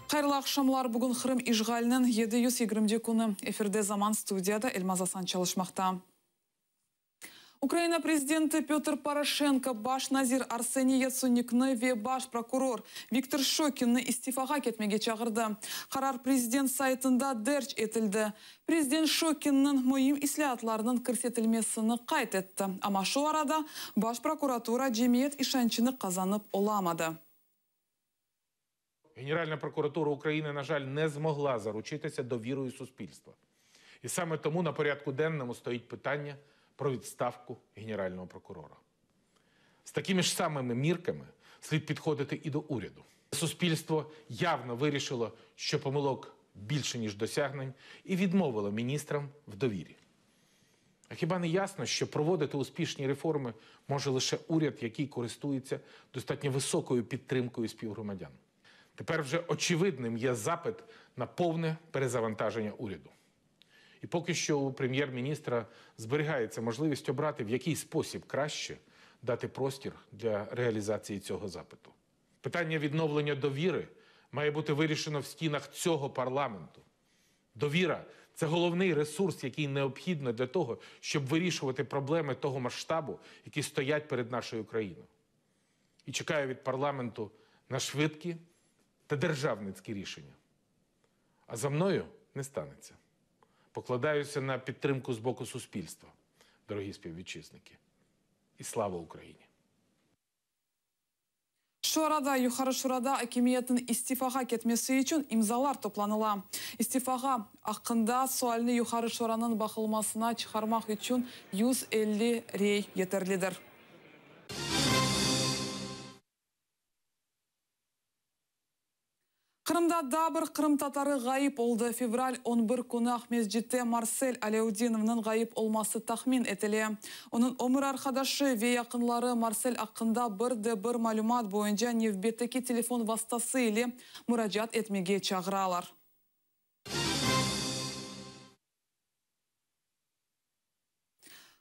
Қайырлы ақшамлар, бүгін Қырым ишғалінің 720 күні эфирде Заман студияда Эльмаз Асан çalışмақта. Украина президенті Петр Порошенко баш назир Арсений Яценюкны ве баш прокурор Виктор Шокинны истифаға кетмеге чағырды. Қарар президент сайтында дәрч етілді. Президент Шокиннің мұйым ислиятларының кірсетілмесіні қайт етті. Ама шу арада баш прокуратура жемиет ишанчыны қазанып оламады. Генеральна прокуратура України, на жаль, не змогла заручитися довірою суспільства. І саме тому на порядку денному стоїть питання про відставку Генерального прокурора. З такими ж самими мірками слід підходити і до уряду. Суспільство явно вирішило, що помилок більше, ніж досягнень, і відмовило міністрам в довірі. А хіба не ясно, що проводити успішні реформи може лише уряд, який користується достатньо високою підтримкою співгромадян? Тепер вже очевидним є запит на повне перезавантаження уряду. І поки що у прем'єр-міністра зберігається можливість обрати, в який спосіб краще дати простір для реалізації цього запиту. Питання відновлення довіри має бути вирішено в стінах цього парламенту. Довіра – це головний ресурс, який необхідно для того, щоб вирішувати проблеми того масштабу, які стоять перед нашою країною. І чекаю від парламенту на швидкі та державницькі рішення. А за мною не станеться. Покладаюся на підтримку з боку суспільства, дорогі співвітчизники. І слава Україні! Шу арада юхары шурада акимиятын истифаға кетмесі үшін имзалар топланыла. Истифаға ақында суальны юхары шуранын бақылмасына чықармақ үшін 150 рей етерлідір. Қырымда дабыр Қырым татары ғайып олды. Февраль 11 күні Ахмезжетте Марсель Аляудиновның ғайып олмасы тахмин етіле. Оның өмір арқадашы ве яқынлары Марсель ақында бір малюмат бойынша невбеттеки телефон вастасы или мұраджат етмеге чағыралар.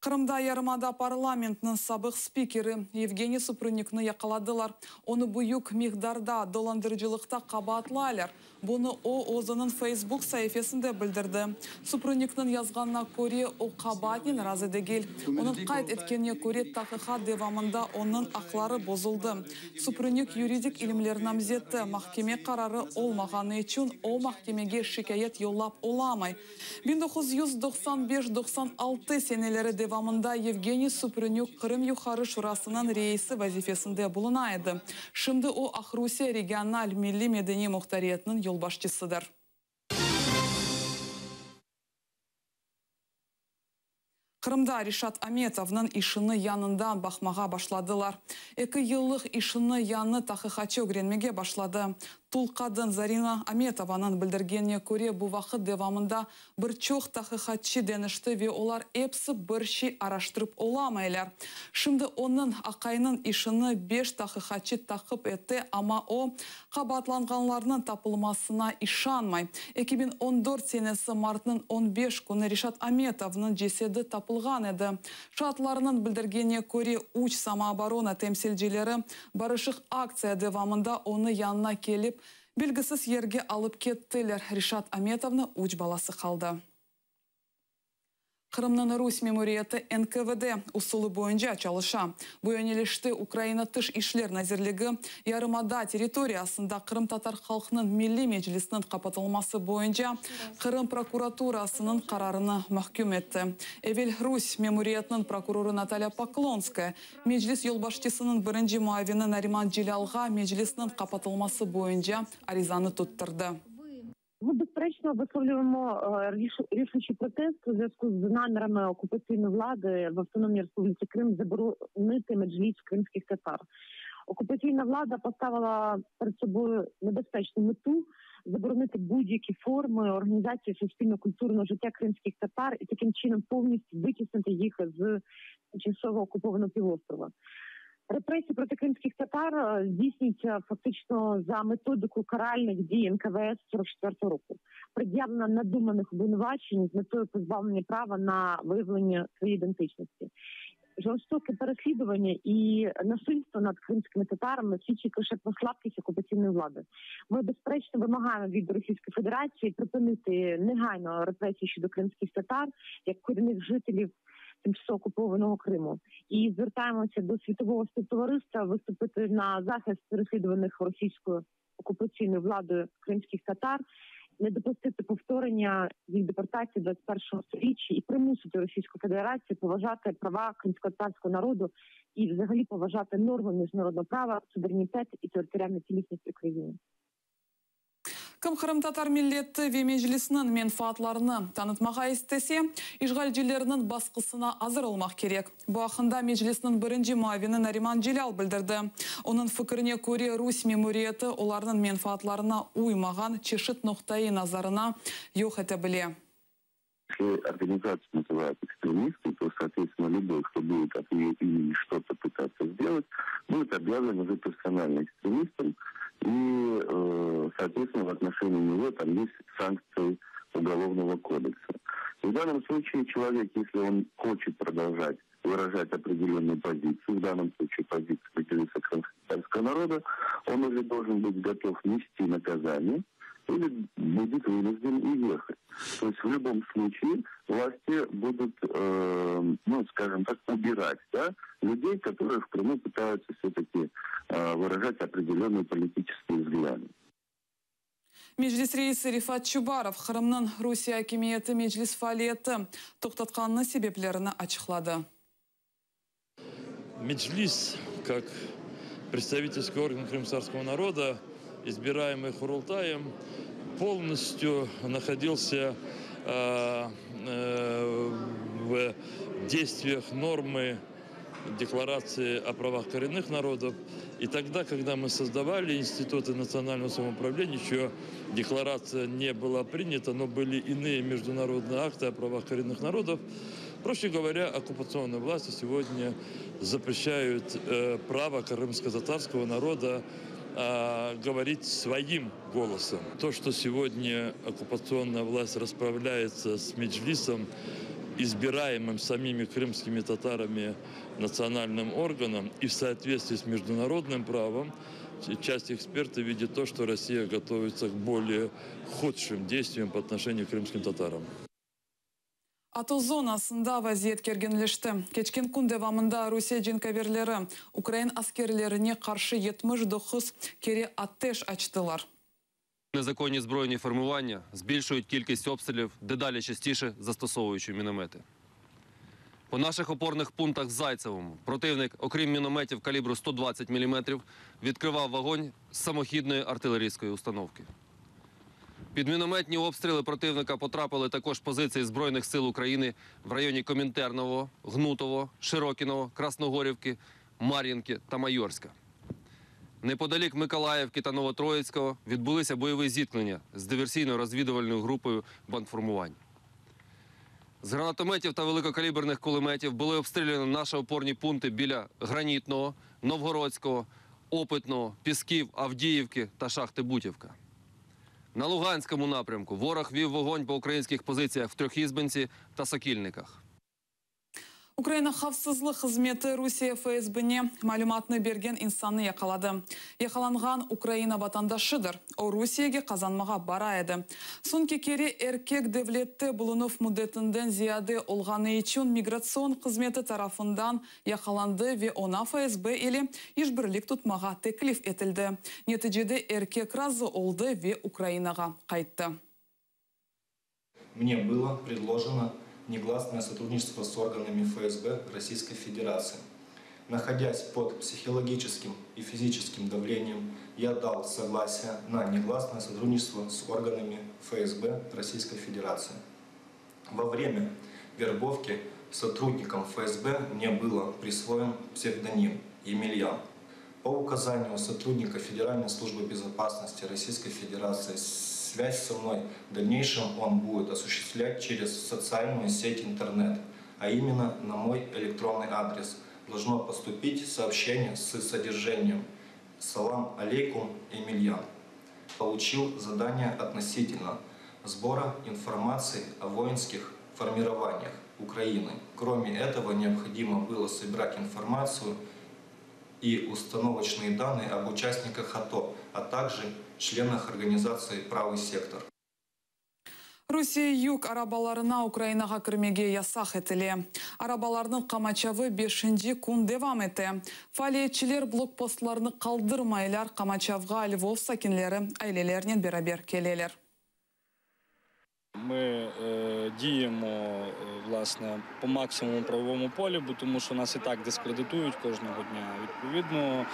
Қырымда ярымада парламентның сабық спикері Евгений Супрунникны яқаладылар. Оны бұйық миғдарда доландырыжылықта қабатлайлар. Бұны өзінің Facebook сайфесінде білдірді. Супрунникның язғанына көре о қабатнен разы дегел. Оның қайт еткеніне көре тақыға девамында оның ақлары бозылды. Супрунник юридик илімлер намзетті. Махкеме қарары олмағаны үшін о махкемеге шикайет йоллап оламай. 1995-96 сенелері девамында Евгений Супрунник Қырым юхары шурасының рейсі вазифесінде бұлынайды. Шымды о Ахрусия региональ милли медени мұқтариетінің yolbaşçısıdır. Қырымда Ришат Аметовның ишыны янында бақмаға башладылар. 2 yıllık ишыны яны тақықачы өгренмеге башлады. Тулқадын Зарина Аметованың білдіргеніне көре бұл вақыт девамында бір чоқ тақықачы денішті ве олар епсі бірші араштырып оламайлар. Шымды оның ақайының ишыны 5 тақықачы тақып етті, ама о қабатланғанларының тапылмасына ишанмай. 2014 сенесі мартының 15 күні Ришат Аметовның жеседі тапылған еді. Шатларының білдіргеніне көре уч самооборона темсилжелері барышық акция девамында оны янына келіп, белгісіз ерге алып кеттілер. Ришат Аметовны уч баласы қалды. Қырымның Русь мемориеті НКВД усулы бойынша чалыша. Бұл өнелешті Украина тыш ишлер назерлігі ярымада территориясында Қырым татар халқының милли меджлисінің қапатылмасы бойынша Қырым прокуратурасының қарарыны махкүм етті. Эвел Русь мемориетінің прокуроры Наталья Поклонская меджлис елбашчысының бірінші муавины Нариман Джилялға меджлисінің қапатылмасы бойынша аризаны туттырды. Ми, безперечно, висловлюємо рішучий протест у зв'язку з намірами окупаційної влади в Автономній Республіці Крим заборонити меджліс кримських татар. Окупаційна влада поставила перед собою небезпечну мету заборонити будь-які форми організації суспільно-культурного життя кримських татар і таким чином повністю витіснити їх з тимчасово окупованого півострова. Репресії проти кримських татар здійснюються фактично за методику каральних дій НКВС 44-го року. Пред'явлено надуманих обвинувачень з метою позбавлення права на виявлення своєї ідентичності. жорстоке переслідування і насильство над кримськими татарами свідчить лише про слабкість окупаційної влади. Ми, безперечно, вимагаємо від Російської Федерації припинити негайно репресії щодо кримських татар, як корінних жителів тимчасово окупованого Криму. І звертаємося до світового співтовариства виступити на захист переслідуваних російською окупаційною владою кримських татар, не допустити повторення їх депортації 21-го сторіччя і примусити Російську Федерацію поважати права кримськотатарського народу і взагалі поважати норми міжнародного права, суверенітет і територіальну цілісність України. Кым татар милләте ве мәҗлеснең менфаатларны танытмага истесе, ишгалчыларның баскысына азырылмак керек. Бу хакында мәҗлеснең беренче муавины Нариман Җилал белдерде. Оның фикеренә күрә Рус меморияты уларның менфаатларына уймаган чешет ноктай назарына юк итә белә. Если организация называется экстремистой, то, соответственно, любой, кто будет от ее имени что-то пытаться сделать, будет объявлен уже персонально экстремистом. И, соответственно, в отношении него там есть санкции Уголовного кодекса. И в данном случае человек, если он хочет продолжать выражать определенную позицию, в данном случае позицию определиться крымского народа, он уже должен быть готов нести наказание или будет вынужден уехать. То есть в любом случае власти будут, скажем так, убирать, да, людей, которые в Крыму пытаются все-таки выражать определенные политические взгляды. Мәҗлис рәисе Рифат Чубаров Кырымның Русия хакимияте мәҗлис фәалияте токтатканны сәбәпләрен ачыклады. Меджлис, как представительский орган крымского народа, избираемый Хурултаем, полностью находился в действиях нормы Декларации о правах коренных народов. И тогда, когда мы создавали институты национального самоуправления, еще декларация не была принята, но были иные международные акты о правах коренных народов, проще говоря, оккупационные власти сегодня запрещают право крымско-татарского народа говорить своим голосом. То, что сегодня оккупационная власть расправляется с Меджлисом, избираемым самими крымскими татарами национальным органом и в соответствии с международным правом, часть экспертов видит то, что Россия готовится к более худшим действиям по отношению к крымским татарам. Ато зонасында вазият кергенлешті. Кечкен күн девамында Русия джинкаверлері Украин аскерлеріне қаршы 79 кері аттеш ачтылар. Незаконні збройні формування збільшують кількість обстрілів, дедалі частіше застосовуючи міномети. По наших опорних пунктах в Зайцевому противник, окрім мінометів калібру 120 мм, відкривав вогонь з самохідної артилерійської установки. Під мінометні обстріли противника потрапили також позиції Збройних сил України в районі Комінтернового, Гнутового, Широкіного, Красногорівки, Мар'їнки та Майорська. Неподалік Миколаївки та Новотроїцького відбулися бойові зіткнення з диверсійно-розвідувальною групою бандформувань. З гранатометів та великокаліберних кулеметів були обстріляні наші опорні пункти біля Гранітного, Новгородського, Опитного, Пісків, Авдіївки та шахти Бутівка. На Луганському напрямку ворог вів вогонь по українських позиціях в Трьохізбинці та Сокільниках. Украина хавсызлык хезмәте Русия ФСБ-не мәгълүматны берген инсанны якалады. Якаланган Украина ватандашыдыр. О Русиягә казанмага бара иде. Сунки кери эркек девлетте булунув муддетинден зияде олганы өчен миграцион хезмәте тарафындан якаланды ве она ФСБ или ишбирлик тутмага теклиф этилде. Нәтиҗәдә эркек разы олды ве Украинага кайтты. Мне было предложено негласное сотрудничество с органами ФСБ Российской Федерации. Находясь под психологическим и физическим давлением, я дал согласие на негласное сотрудничество с органами ФСБ Российской Федерации. Во время вербовки сотрудникам ФСБ мне был присвоен псевдоним Емельян. По указанию сотрудника Федеральной службы безопасности Российской Федерации связь со мной в дальнейшем он будет осуществлять через социальную сеть интернет, а именно на мой электронный адрес должно поступить сообщение с содержанием «Салам алейкум, Емельян». Получил задание относительно сбора информации о воинских формированиях, Украины. Кроме этого, необходимо было собирать информацию и установочные данные об участниках АТО, а также членах организации «Правый сектор». Русия юг арабаларына Украинаға кірмеге ясақ етілі. Арабаларының қамачавы 5-ші күн девам еті. Фалиетчілер блокпостларыны қалдырмайлар қамачавға Львов сакинлері айлелерінен берабер келелер. Ми діємо, власне, по максимуму правовому полі, тому що нас і так дискредитують кожного дня. Відповідно,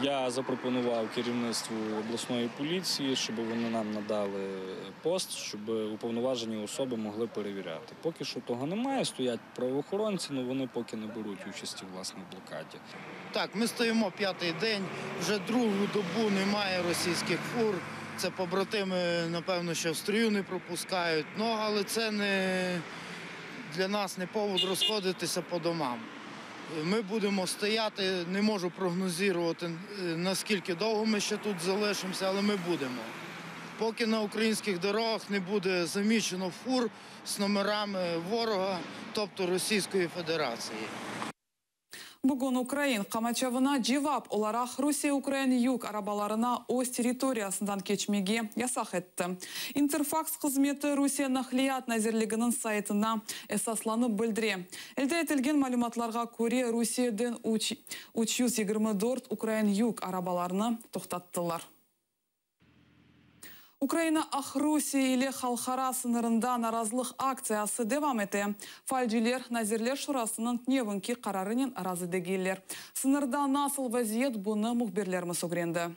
я запропонував керівництву обласної поліції, щоб вони нам надали пост, щоб уповноважені особи могли перевіряти. Поки що того немає, стоять правоохоронці, але вони поки не беруть участі в власній блокаді. Так, ми стоїмо 5-й день, вже другу добу немає російських фур. Це побратими, напевно, ще в стрію не пропускають. Але це для нас не повод розходитися по домам. Ми будемо стояти, не можу прогнозувати, наскільки довго ми ще тут залишимося, але ми будемо. Поки на українських дорогах не буде замічено фур з номерами ворога, тобто Російської Федерації. Бүгін Украин қамачавына жевап оларақ Русия-Украин юг арабаларына өз территориясындан кечмеге ясақ етті. Интерфакс қызметі Русия нахлият назерлігінің сайтына эсасланы білдіре. Әлде етілген малюматларға көре Русиядан 324 Украин юг арабаларыны тоқтаттылар. Украина ақ Русия или халқара сынырында наразылық акциясы девам еті. Фальджилер Назирлер шурасының невінки қарарынен аразы дегейлер. Сынырда насыл вазиет бұны мұхберлеріміз өгренді.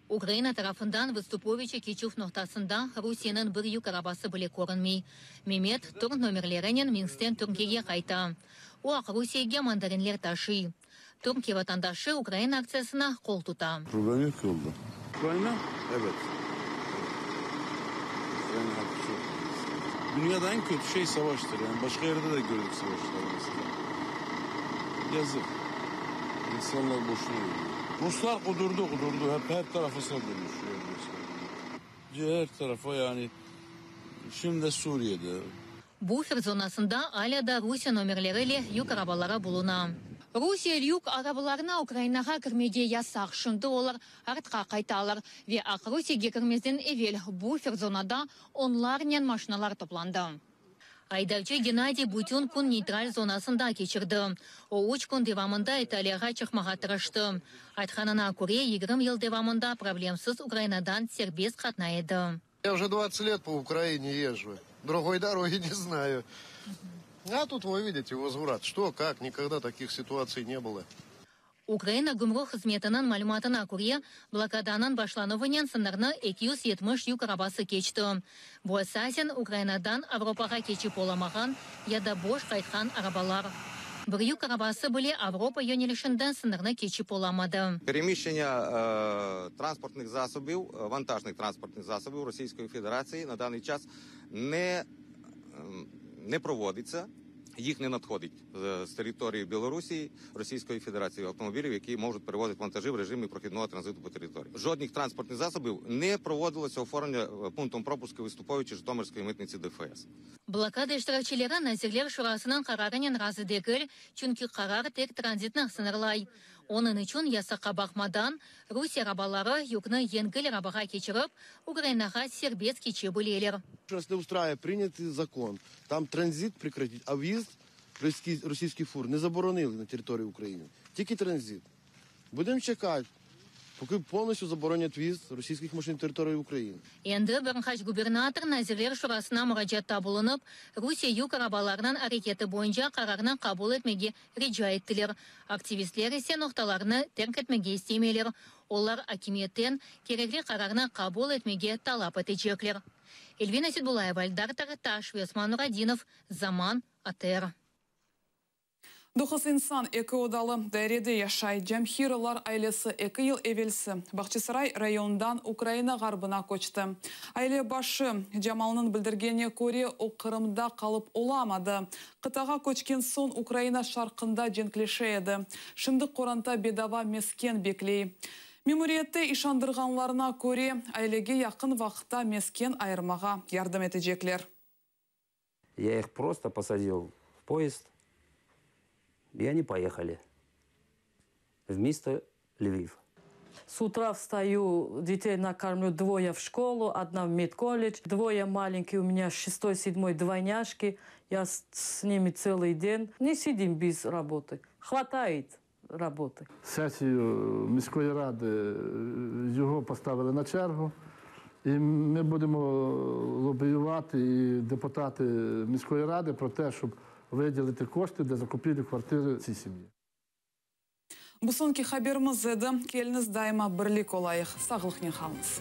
Украина тарапынан выступовичі кечув ноқтасында Русияның бір юк арабасы біле көрінмей. Мемет тұрн номерлерінен Минстен түркеге қайта. О ақ Русияге мандаринлер ташы. Түрке ватандашы Украина акциясына қол тұта. Ukrayna? Evet. Dünyada en kötü şey savaştır. Yani başka yerde de gördük savaşlar mesela. Yazık. İnsanlar boşuna ölüyor. Ruslar kudurdu. Hep her tarafa saldırmış. Her tarafa yani. Şimdi de Suriye'de. Буфер зонасында Аляда Русия номерлері юк арабалара болуна. Русия юк арабаларына Украинаға кірмеге ясақ, шынды олар артқа қайталар. Ве ақ Русияге кірмезден евел буфер зонада онларнен машиналар топланды. Айдавчы Геннадий Бутюн күн нейтраль зонасында кечірді. О 3 күн девамында Италияға чықмаға тырышты. Айтқанына көре 20 ел девамында проблемсіз Украинадан сербез қатна еді. Я уже 20 лет по Украине езжу. Другой дороги не знаю. А тут вы видите возврат. Что, как, никогда таких ситуаций не было. Украина гумрух қызметінің мәліматына көре, блокаданын башлануынен сынырны 270 юк арабасы кечті. Бұл әсәсен Украинадан Авропаға кечіп оламаған, яда бош қайтқан арабалар. Бір юк арабасы біле Авропа йонелішінден сынырны кечіп оламады. Переміщення транспортних засобів, вантажних транспортних засобів Російської Федерації на даний час не проводиться. Їх не надходить з території Білорусі, Російської Федерації автомобілів, які можуть перевозити вантажі в режимі прохідного транзиту по території. Жодних транспортних засобів не проводилося оформлення пунктом пропуску виступовичі Житомирської митниці ДФС. Блокада іштиракчылары Назирлер шурасының қарарынен разы дегіл, чүнкі қарар тек транзитнақ сынырлай. Оның үшін ясаққа бақмадан Русия рабалары юкны енгіл рабаға кечіріп, Украинаға сербез кече білелер. Сейчас не устраивает принятый закон. Там транзит прекратить, а въезд російський фур не заборонили на території України. Тільки транзит. Будемо чекати, поки повністю заборонять в'їзд російських машин на території України. Енді бірінхаш губернатор Назирлер шурасына мұражатта болынып, Русия юк арабаларынан әрекеті бойынша қарарына қабыл етмеге реджа еттілер. Активистлер есе ноқталарыны терк етмеге істемелер. Олар акиметтен керекли қарарына қабыл етмеге талап етечеклер. Эльвина Сидбулаева, Альдар Тарыташ, Весман Нурадинов, Заман, АТР. Дұқыс инсан екі одалы дәреде яшай. Джамхиралар айлесі 2 ел евелсі Бахчисарай райондан Украина ғарбына көчті. Айле башы Джамалының білдіргене көре о Қырымда қалып оламады. Қытаға көчкен сон Украина шарқында женклеше еді. Шынды қоранта бедава мескен беклей. Мемориетті ишандырғанларына көре айлеге яқын вақытта мескен айырмаға ярдым етежеклер. Я их просто посадил в поезд, и они поехали в место Львив. С утра встаю, детей накормлю, 2 в школу, 1 в медколледж, 2 маленькие у меня, 6-7 двойняшки. Я с ними целый день. Не сидим без работы. Хватает роботи. Сесію міської ради його поставили на чергу. І ми будемо лобіювати, і депутати міської ради, про те, щоб виділити кошти для закупівлі квартири цій сім'ї. Бусонки хабермыз еді, келініз дайма бірлік олайық, сағылықне қалыңыз.